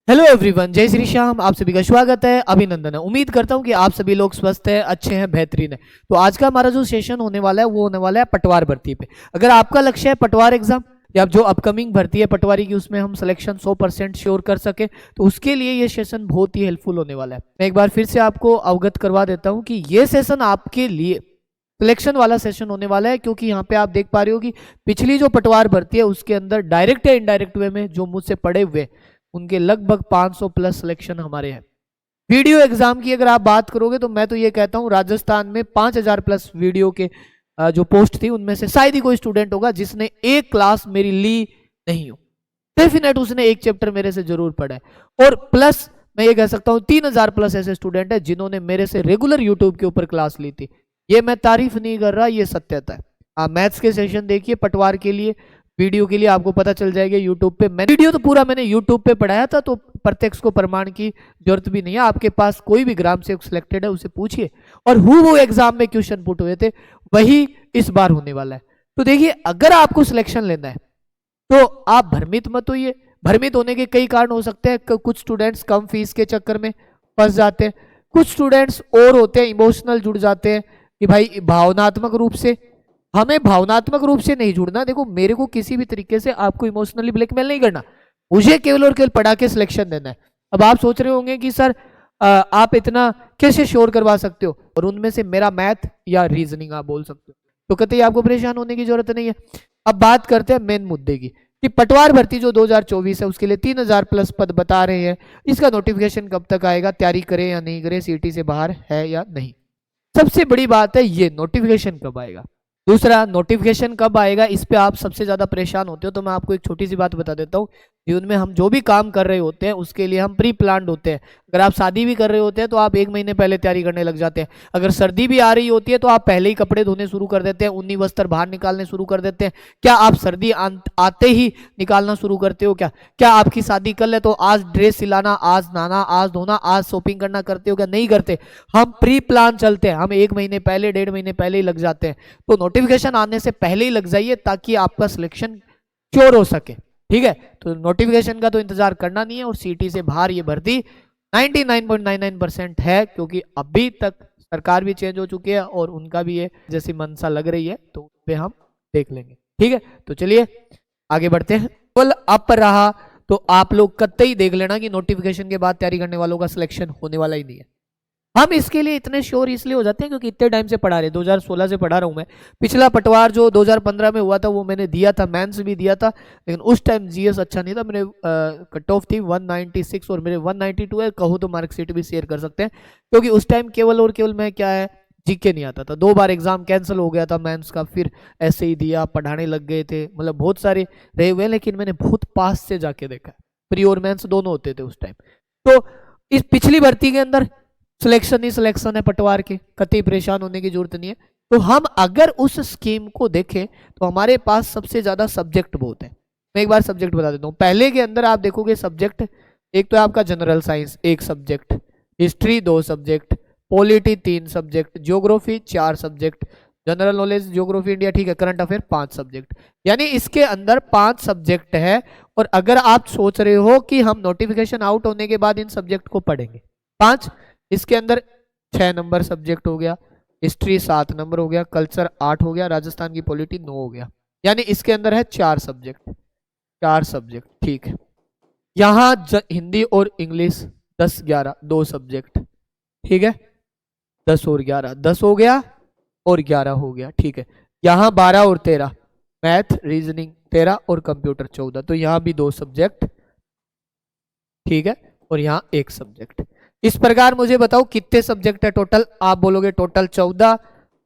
Hello everyone, जय श्री श्याम। आप सभी का स्वागत है, अभिनंदन है। उम्मीद करता हूं कि आप सभी लोग स्वस्थ हैं, अच्छे हैं, बेहतरीन है। तो आज का हमारा जो सेशन होने वाला है वो होने वाला है पटवार भर्ती पे। अगर आपका लक्ष्य है पटवार एग्जाम या जो अपकमिंग भर्ती है पटवारी की, उसमें हम सिलेक्शन 100% श्योर कर सके, तो उसके लिए ये सेशन बहुत ही हेल्पफुल होने वाला है। मैं एक बार फिर से आपको अवगत करवा देता हूँ कि ये सेशन आपके लिए सिलेक्शन वाला सेशन होने वाला है, क्योंकि यहाँ पे आप देख पा रहे हो कि पिछली जो पटवार भर्ती है उसके अंदर डायरेक्ट या इनडायरेक्ट वे में जो मुझसे पढ़े हुए उनके लगभग 500 प्लस सिलेक्शन हमारे हैं। वीडियो एग्जाम की अगर आप बात करोगे तो मैं तो ये कहता हूँ राजस्थान में 5000 प्लस वीडियो के जो पोस्ट थी उनमें से शायद ही कोई स्टूडेंट होगा जिसने एक क्लास मेरी ली नहीं हो। डेफिनेट उसने एक चैप्टर मेरे से जरूर पढ़ा है। और प्लस मैं ये कह सकता हूँ 3000 प्लस ऐसे स्टूडेंट है जिन्होंने मेरे से रेगुलर यूट्यूब के ऊपर क्लास ली थी। ये मैं तारीफ नहीं कर रहा, ये सत्यता है। आप मैथ्स के सेशन देखिए पटवार के लिए, वीडियो के लिए आपको पता चल जाएगा यूट्यूब पे। मैं वीडियो तो पूरा मैंने यूट्यूब पे पढ़ाया था, तो प्रत्यक्ष को प्रमाण की जरूरत भी नहीं है। आपके पास कोई भी ग्राम सेवक सिलेक्टेड है उसे पूछिए, और वो एग्जाम में क्वेश्चन पुट हुए थे वही इस बार होने वाला है। तो देखिए, अगर आपको सिलेक्शन लेना है तो आप भ्रमित मत होइए। भ्रमित होने के कई कारण हो सकते हैं। कुछ स्टूडेंट्स कम फीस के चक्कर में फंस जाते हैं, कुछ स्टूडेंट्स और होते हैं इमोशनल जुड़ जाते हैं कि भाई भावनात्मक रूप से। हमें भावनात्मक रूप से नहीं जुड़ना। देखो, मेरे को किसी भी तरीके से आपको इमोशनली ब्लैकमेल नहीं करना, मुझे केवल और केवल पढ़ा के सिलेक्शन देना है। अब आप सोच रहे होंगे कि सर आप इतना कैसे श्योर करवा सकते हो, और उनमें से मेरा मैथ या रीजनिंग आप बोल सकते हो, तो कतई आपको परेशान होने की जरूरत नहीं है। अब बात करते हैं मेन मुद्दे की कि पटवार भर्ती जो 2024 है उसके लिए 3000 प्लस पद बता रहे हैं। इसका नोटिफिकेशन कब तक आएगा, तैयारी करें या नहीं करें, सीटी से बाहर है या नहीं। सबसे बड़ी बात है ये नोटिफिकेशन कब आएगा। दूसरा, नोटिफिकेशन कब आएगा इस पे आप सबसे ज्यादा परेशान होते हो। तो मैं आपको एक छोटी सी बात बता देता हूँ। जीवन में हम जो भी काम कर रहे होते हैं उसके लिए हम प्री प्लान्ड होते हैं। अगर आप शादी भी कर रहे होते हैं तो आप 1 महीने पहले तैयारी करने लग जाते हैं। अगर सर्दी भी आ रही होती है तो आप पहले ही कपड़े धोने शुरू कर देते हैं, ऊनी वस्त्र बाहर निकालने शुरू कर देते हैं। क्या आप सर्दी आते ही निकालना शुरू करते हो? क्या आपकी शादी कल है तो आज ड्रेस सिलाना, आज नहाना, आज धोना, आज शॉपिंग करना करते हो? क्या नहीं करते? हम प्री प्लान चलते हैं, हम 1 महीने पहले, 1.5 महीने पहले ही लग जाते हैं। तो नोटिफिकेशन आने से पहले ही लग जाइए ताकि आपका सिलेक्शन श्योर हो सके। ठीक है, तो नोटिफिकेशन का तो इंतजार करना नहीं है। और सीटी से बाहर ये भर्ती 99.99% है, क्योंकि अभी तक सरकार भी चेंज हो चुकी है और उनका भी ये जैसी मनसा लग रही है, तो उस पे हम देख लेंगे। ठीक है, तो चलिए आगे बढ़ते हैं। केवल अप रहा तो आप लोग कतई देख लेना कि नोटिफिकेशन के बाद तैयारी करने वालों का सिलेक्शन होने वाला ही नहीं है। हम इसके लिए इतने श्योर इसलिए हो जाते हैं क्योंकि इतने टाइम से पढ़ा रहे, 2016 से पढ़ा रहा हूं मैं। पिछला पटवार जो 2015 में हुआ था वो मैंने दिया था, मेंस भी दिया था, लेकिन उस टाइम जीएस अच्छा नहीं था। मेरे कट ऑफ थी 196 और मेरे 192 है। कहो तो मार्कशीट भी शेयर कर सकते हैं, क्योंकि उस टाइम केवल और केवल मैं क्या है जीके नहीं आता था। 2 बार एग्जाम कैंसिल हो गया था मेंस का, फिर ऐसे ही दिया, पढ़ाने लग गए थे, मतलब बहुत सारे रहे हुए, लेकिन मैंने बहुत पास से जाके देखा। प्री और मेंस दोनों होते थे उस टाइम। तो इस पिछली भर्ती के अंदर सिलेक्शन ही सिलेक्शन है पटवार के, कतई परेशान होने की जरूरत नहीं है। तो हम अगर उस स्कीम को देखें तो हमारे पास सबसे ज्यादा सब्जेक्ट बहुत है। मैं एक बार सब्जेक्ट बता देता हूँ। पहले के अंदर आप देखोगे सब्जेक्ट, एक तो आपका general science 1 subject, history 2 subject, polity 3 subject, geography 4 subject, general knowledge, geography India, ठीक है, करंट अफेयर 5 सब्जेक्ट। यानी इसके अंदर 5 सब्जेक्ट है। और अगर आप सोच रहे हो कि हम नोटिफिकेशन आउट होने के बाद इन सब्जेक्ट को पढ़ेंगे, 5, इसके अंदर 6 नंबर सब्जेक्ट हो गया, हिस्ट्री 7 नंबर हो गया, कल्चर 8 हो गया, राजस्थान की पॉलिटी 9 हो गया। यानी इसके अंदर है 4 सब्जेक्ट, 4 सब्जेक्ट। ठीक है, यहां हिंदी और इंग्लिश 10 11 2 सब्जेक्ट। ठीक है, 10 और 11 10 हो गया और 11 हो गया। ठीक है, यहां 12 और 13 मैथ, रीजनिंग 13 और कंप्यूटर 14, तो यहां भी 2 सब्जेक्ट। ठीक है, और यहां 1 सब्जेक्ट। इस प्रकार मुझे बताओ कितने सब्जेक्ट है टोटल? आप बोलोगे टोटल 14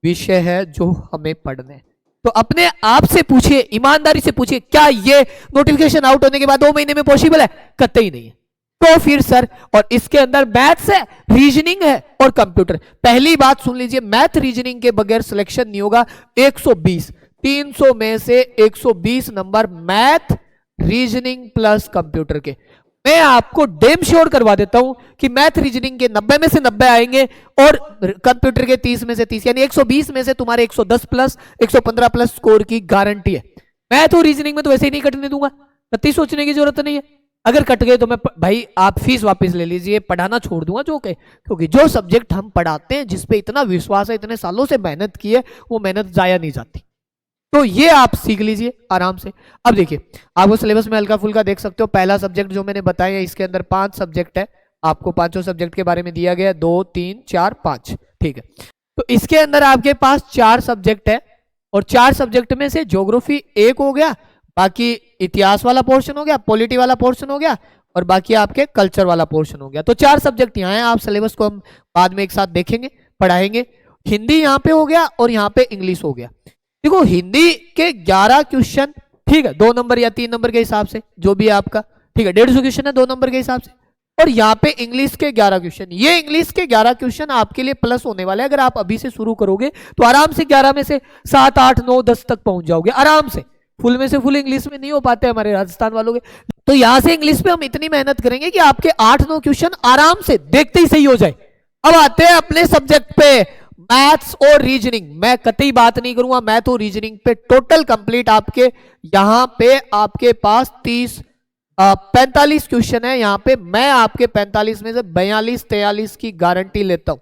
विषय है जो हमें पढ़ने। तो अपने आप से पूछिए, ईमानदारी से पूछिए, क्या ये नोटिफिकेशन आउट होने के बाद 2 महीने में पॉसिबल है? कतई नहीं है। तो फिर सर, और इसके अंदर मैथ्स है, रीजनिंग है और कंप्यूटर। पहली बात सुन लीजिए, मैथ रीजनिंग के बगैर सिलेक्शन नहीं होगा। 120 300 में से 120 number math, reasoning plus computer के। मैं आपको डेम श्योर करवा देता हूं कि मैथ रीजनिंग के 90 में से 90 आएंगे और कंप्यूटर के 30 में से 30, यानी 120 में से तुम्हारे 110 प्लस 115 प्लस स्कोर की गारंटी है। मैथ और रीजनिंग में तो वैसे ही नहीं कटने दूंगा, कतई सोचने की जरूरत नहीं है। अगर कट गए तो मैं भाई आप फीस वापस ले लीजिए, पढ़ाना छोड़ दूंगा जो के, क्योंकि जो सब्जेक्ट हम पढ़ाते हैं, जिसपे इतना विश्वास है, इतने सालों से मेहनत की है, वो मेहनत जाया नहीं जाती। तो ये आप सीख लीजिए आराम से। अब देखिए, आपको सिलेबस में हल्का फुल्का देख सकते हो। पहला सब्जेक्ट जो मैंने बताया है, इसके अंदर 5 सब्जेक्ट है, आपको पांचों सब्जेक्ट के बारे में दिया गया है, 2 3 4 5, ठीक है। तो इसके अंदर आपके पास 4 सब्जेक्ट है, और 4 सब्जेक्ट में से ज्योग्राफी एक हो गया, बाकी इतिहास वाला पोर्शन हो गया, पॉलिटी वाला पोर्शन हो गया, और बाकी आपके कल्चर वाला पोर्शन हो गया। तो 4 सब्जेक्ट यहाँ है। आप सिलेबस को हम बाद में एक साथ देखेंगे, पढ़ाएंगे। हिंदी यहाँ पे हो गया, और यहाँ पे इंग्लिश हो गया। देखो, हिंदी के 11 क्वेश्चन, ठीक है, 2 नंबर या 3 नंबर के हिसाब से, जो भी आपका, ठीक है, 150 क्वेश्चन है 2 नंबर के हिसाब से। और यहाँ पे इंग्लिश के 11 क्वेश्चन, ये इंग्लिश के 11 क्वेश्चन आपके लिए प्लस होने वाले हैं। अगर आप अभी से शुरू करोगे तो आराम से 11 में से 7 8 9 10 तक पहुंच जाओगे आराम से। फुल में से फुल इंग्लिश में नहीं हो पाते हमारे राजस्थान वालों के। तो यहां से इंग्लिश पे हम इतनी मेहनत करेंगे कि आपके 8 9 क्वेश्चन आराम से देखते ही सही हो जाए। अब आते हैं अपने सब्जेक्ट पे, मैथ्स और रीजनिंग। मैं कतई बात नहीं करूंगा मैथ और रीजनिंग पे, टोटल कंप्लीट आपके यहां पे आपके पास 45 क्वेश्चन है। यहां पे मैं आपके 45 में से 42 43 की गारंटी लेता हूं।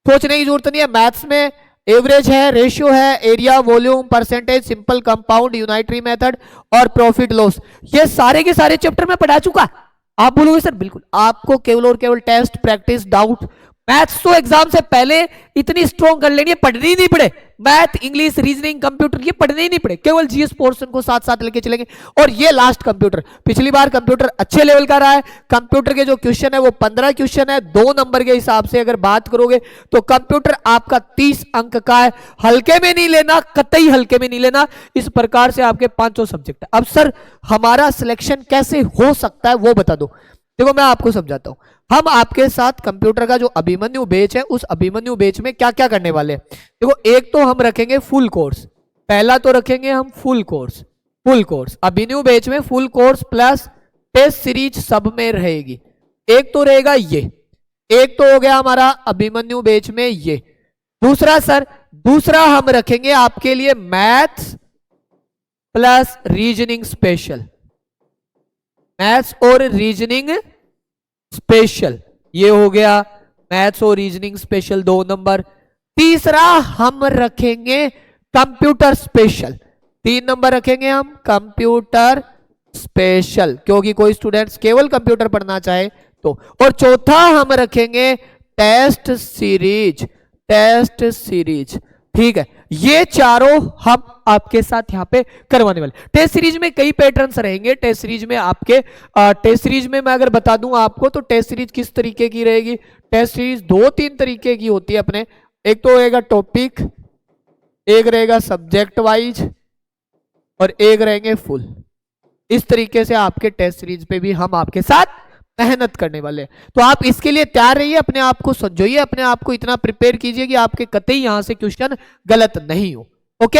सोचने की जरूरत नहीं है। मैथ्स में एवरेज है, रेशियो है, area, volume, percentage, simple compound, unitary method और प्रॉफिट लॉस, ये सारे के सारे चैप्टर में पढ़ा चुका। आप बोलोगे सर बिल्कुल, आपको केवल और केवल टेस्ट, प्रैक्टिस, डाउट, मैथ्स तो एग्जाम से पहले इतनी स्ट्रॉन्ग कर लेनी है, पढ़नी ही नहीं पड़े। मैथ, इंग्लिश, रीजनिंग, कंप्यूटर, ये पढ़ने ही नहीं पड़े, केवल जीएस पोर्शन को साथ साथ लेके चलेंगे। और ये लास्ट कंप्यूटर, पिछली बार कंप्यूटर अच्छे लेवल का रहा है। कंप्यूटर के जो क्वेश्चन है वो 15 क्वेश्चन है, 2 नंबर के हिसाब से अगर बात करोगे तो कंप्यूटर आपका 30 अंक का है। हल्के में नहीं लेना, कतई हल्के में नहीं लेना। इस प्रकार से आपके 5 सब्जेक्ट है। अब सर हमारा सिलेक्शन कैसे हो सकता है वो बता दो। देखो मैं आपको समझाता हूं। हम आपके साथ कंप्यूटर का जो अभिमन्यु बैच है, उस अभिमन्यु बैच में क्या क्या करने वाले हैं। देखो, एक तो हम रखेंगे फुल कोर्स, पहला तो रखेंगे हम फुल कोर्स अभिमन्यु बैच में, full course plus test series सब में रहेगी। एक तो रहेगा ये, एक तो हो गया हमारा अभिमन्यु बैच में ये। दूसरा हम रखेंगे आपके लिए maths plus reasoning special, maths और रीजनिंग स्पेशल, ये हो गया मैथ्स और रीजनिंग स्पेशल 2 नंबर। तीसरा हम रखेंगे कंप्यूटर स्पेशल, 3 नंबर रखेंगे हम कंप्यूटर स्पेशल, क्योंकि कोई स्टूडेंट्स केवल कंप्यूटर पढ़ना चाहे तो। और चौथा हम रखेंगे टेस्ट सीरीज, ठीक है। ये चारों हम आपके साथ यहाँ पे करवाने वाले। टेस्ट सीरीज में कई पैटर्न्स रहेंगे। टेस्ट सीरीज में मैं अगर बता दूं आपको, तो टेस्ट सीरीज किस तरीके की रहेगी। टेस्ट सीरीज 2-3 तरीके की होती है अपने। एक तो रहेगा टॉपिक, एक रहेगा सब्जेक्ट वाइज, और एक रहेंगे फुल। इस तरीके से आपके टेस्ट सीरीज पे भी हम आपके साथ मेहनत करने वाले हैं। तो आप इसके लिए तैयार रहिए, अपने आप को संजोइए, अपने आप को इतना प्रिपेयर कीजिए कि आपके कतई यहां से क्वेश्चन गलत नहीं हो। ओके,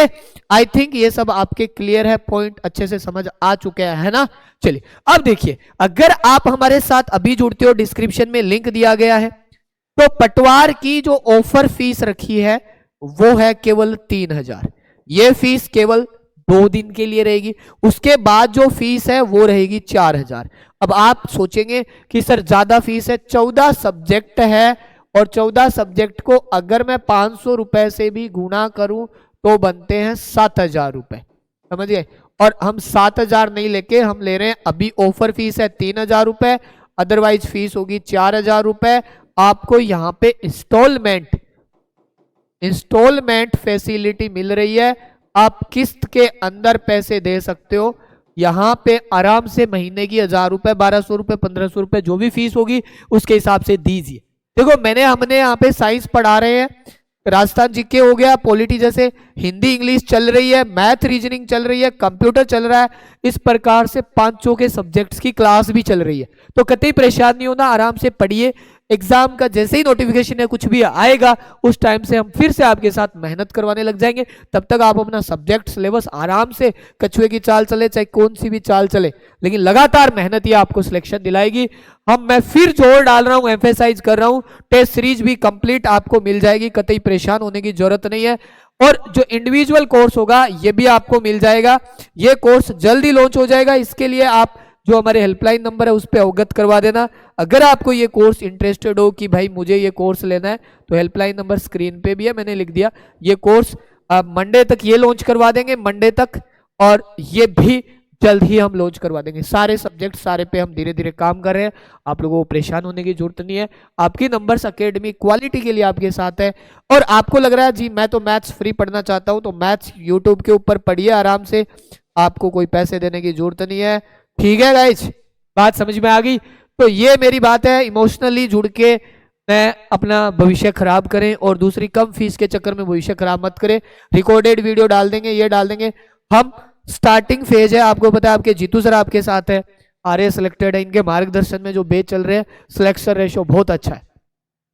आई थिंक ये सब आपके क्लियर है, पॉइंट अच्छे से समझ आ चुके हैं, है ना। चलिए अब देखिए, अगर आप हमारे साथ अभी जुड़ते हो, डिस्क्रिप्शन में लिंक दिया गया है। तो पटवार की जो ऑफर फीस रखी है वो है केवल 3000। ये फीस केवल 2 दिन के लिए रहेगी। उसके बाद जो फीस है वो रहेगी 4000। अब आप सोचेंगे कि सर ज्यादा फीस है, 14 सब्जेक्ट है, और 14 सब्जेक्ट को अगर मैं 500 रुपए से भी गुणा करूं तो बनते हैं 7000 रुपए, समझिए। और हम 7000 नहीं लेके हम ले रहे हैं, अभी ऑफर फीस है 3000 रुपए, अदरवाइज फीस होगी 4000 रुपए। आपको यहाँ पे इंस्टॉलमेंट फैसिलिटी मिल रही है। आप किस्त के अंदर पैसे दे सकते हो। यहां पे आराम से महीने की 1000 रुपए, 1200 रुपए, 1500 रुपए जो भी फीस होगी उसके हिसाब से दीजिए। देखो हमने यहाँ पे साइंस पढ़ा रहे हैं, राजस्थान जीके हो गया, पॉलिटी जैसे हिंदी इंग्लिश चल रही है, मैथ रीजनिंग चल रही है, कंप्यूटर चल रहा है। इस प्रकार से 5 के सब्जेक्ट्स की क्लास भी चल रही है। तो कतई परेशान नहीं होना, आराम से पढ़िए। एग्जाम का जैसे ही नोटिफिकेशन है कुछ भी आएगा, उस टाइम से हम फिर से आपके साथ मेहनत करवाने लग जाएंगे। तब तक आप अपना सब्जेक्ट सिलेबस आराम से, कछुए की चाल चले चाहे कौन सी भी चाल चले, लेकिन लगातार मेहनत ही आपको सिलेक्शन दिलाएगी। मैं फिर जोर डाल रहा हूं, एम्फेसाइज कर रहा हूं, टेस्ट सीरीज भी कंप्लीट आपको मिल जाएगी, कतई परेशान होने की जरूरत नहीं है। और जो इंडिविजुअल कोर्स होगा ये भी आपको मिल जाएगा। ये कोर्स जल्दी लॉन्च हो जाएगा। इसके लिए आप जो हमारे हेल्पलाइन नंबर है उस पर अवगत करवा देना। अगर आपको ये कोर्स इंटरेस्टेड हो कि भाई मुझे ये कोर्स लेना है, तो हेल्पलाइन नंबर स्क्रीन पे भी है, मैंने लिख दिया। ये कोर्स मंडे तक ये लॉन्च करवा देंगे, मंडे तक, और ये भी जल्द ही हम लॉन्च करवा देंगे। सारे सब्जेक्ट सारे पे हम धीरे धीरे काम कर रहे हैं, आप लोगों को परेशान होने की जरूरत नहीं है। आपकी नंबर्स एकेडमी क्वालिटी के लिए आपके साथ है। और आपको लग रहा है जी मैं तो मैथ्स फ्री पढ़ना चाहता हूं, तो मैथ्स यूट्यूब के ऊपर पढ़िए आराम से, आपको कोई पैसे देने की जरूरत नहीं है। ठीक है गाइज, बात समझ में आ गई? तो ये मेरी बात है, इमोशनली जुड़ के मैं अपना भविष्य खराब करें, और दूसरी कम फीस के चक्कर में भविष्य खराब मत करें। रिकॉर्डेड वीडियो डाल देंगे, ये डाल देंगे। हम स्टार्टिंग फेज है, आपको पता है, आपके जीतू सर आपके साथ है, आरए सिलेक्टेड है, इनके मार्गदर्शन में जो बैच चल रहे हैं, सिलेक्शन रेशो बहुत अच्छा है।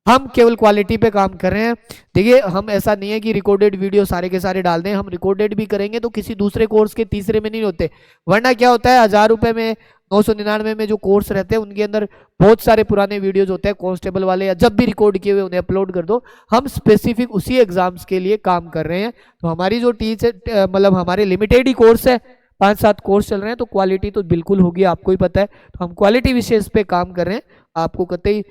हम केवल क्वालिटी पे काम कर रहे हैं। देखिए, हम ऐसा नहीं है कि रिकॉर्डेड वीडियो सारे के सारे डाल दें, हम रिकॉर्डेड भी करेंगे तो किसी दूसरे कोर्स के तीसरे में नहीं होते। वरना क्या होता है, 1000 रुपए में 999 में जो कोर्स रहते हैं उनके अंदर बहुत सारे पुराने वीडियोज होते हैं कांस्टेबल वाले, या जब भी रिकॉर्ड किए हुए उन्हें अपलोड कर दो। हम स्पेसिफिक उसी एग्जाम्स के लिए काम कर रहे हैं। तो हमारी जो टीच है, मतलब हमारे लिमिटेड ही कोर्स है, 5-7 कोर्स चल रहे हैं, तो क्वालिटी तो बिल्कुल होगी, आपको ही पता है। तो हम क्वालिटी विशेष पे काम कर रहे हैं, आपको कतई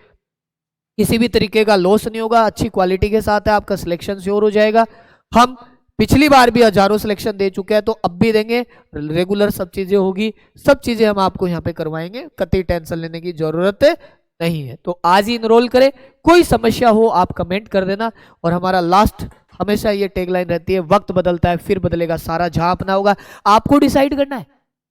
किसी भी तरीके का लॉस नहीं होगा। अच्छी क्वालिटी के साथ है, आपका सिलेक्शन श्योर हो जाएगा। हम पिछली बार भी हजारों सिलेक्शन दे चुके हैं, तो अब भी देंगे। रेगुलर सब चीजें होगी, सब चीजें हम आपको यहाँ पे करवाएंगे, कतई टेंशन लेने की जरूरत नहीं है। तो आज ही इनरोल करें। कोई समस्या हो आप कमेंट कर देना। और हमारा लास्ट हमेशा ये टैगलाइन रहती है, वक्त बदलता है फिर बदलेगा सारा जहां अपना होगा। आपको डिसाइड करना है,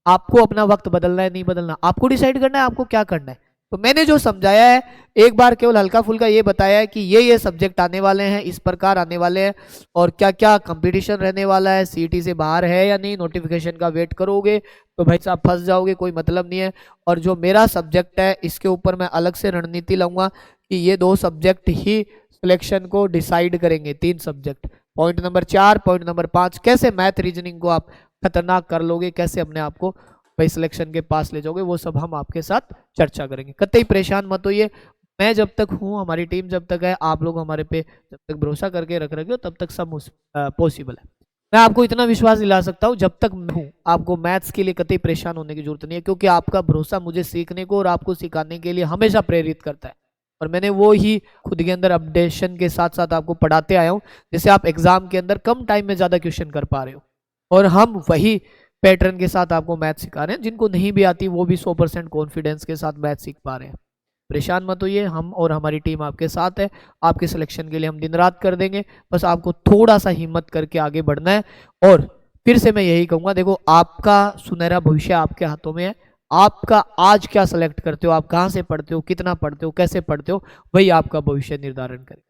आपको अपना वक्त बदलना है नहीं बदलना, आपको डिसाइड करना है आपको क्या करना है। तो मैंने जो समझाया है, एक बार केवल हल्का फुल्का ये बताया है कि ये सब्जेक्ट आने वाले हैं, इस प्रकार आने वाले हैं, और क्या क्या कंपटीशन रहने वाला है, सीईटी से बाहर है या नहीं, नोटिफिकेशन का वेट करोगे तो भाई साहब फंस जाओगे, कोई मतलब नहीं है। और जो मेरा सब्जेक्ट है, इसके ऊपर मैं अलग से रणनीति लाऊंगा कि ये 2 सब्जेक्ट ही सिलेक्शन को डिसाइड करेंगे। 3 subject, point number 4, point number 5, कैसे मैथ रीजनिंग को आप खतरनाक कर लोगे, कैसे अपने आप को भाई सिलेक्शन के पास ले जाओगे, वो सब हम आपके साथ चर्चा करेंगे। कतई परेशान मत होइए, मैं जब तक हूँ, हमारी टीम जब तक है, आप लोग हमारे पे जब तक भरोसा करके रख रहे हो, तब तक सब पॉसिबल है। मैं आपको इतना विश्वास दिला सकता हूँ, जब तक मैं हूँ आपको मैथ्स के लिए कतई परेशान होने की जरूरत नहीं है, क्योंकि आपका भरोसा मुझे सीखने को और आपको सिखाने के लिए हमेशा प्रेरित करता है। और मैंने वो ही खुद के अंदर अपडेशन के साथ साथ आपको पढ़ाते आया हूँ, जिससे आप एग्जाम के अंदर कम टाइम में ज्यादा क्वेश्चन कर पा रहे हो। और हम वही पैटर्न के साथ आपको मैथ सिखा रहे हैं, जिनको नहीं भी आती वो भी 100% कॉन्फिडेंस के साथ मैथ सीख पा रहे हैं। परेशान मत होइए, हम और हमारी टीम आपके साथ है। आपके सिलेक्शन के लिए हम दिन रात कर देंगे, बस आपको थोड़ा सा हिम्मत करके आगे बढ़ना है। और फिर से मैं यही कहूँगा, देखो आपका सुनहरा भविष्य आपके हाथों में है। आपका आज क्या सेलेक्ट करते हो, आप कहाँ से पढ़ते हो, कितना पढ़ते हो, कैसे पढ़ते हो, वही आपका भविष्य निर्धारण करे।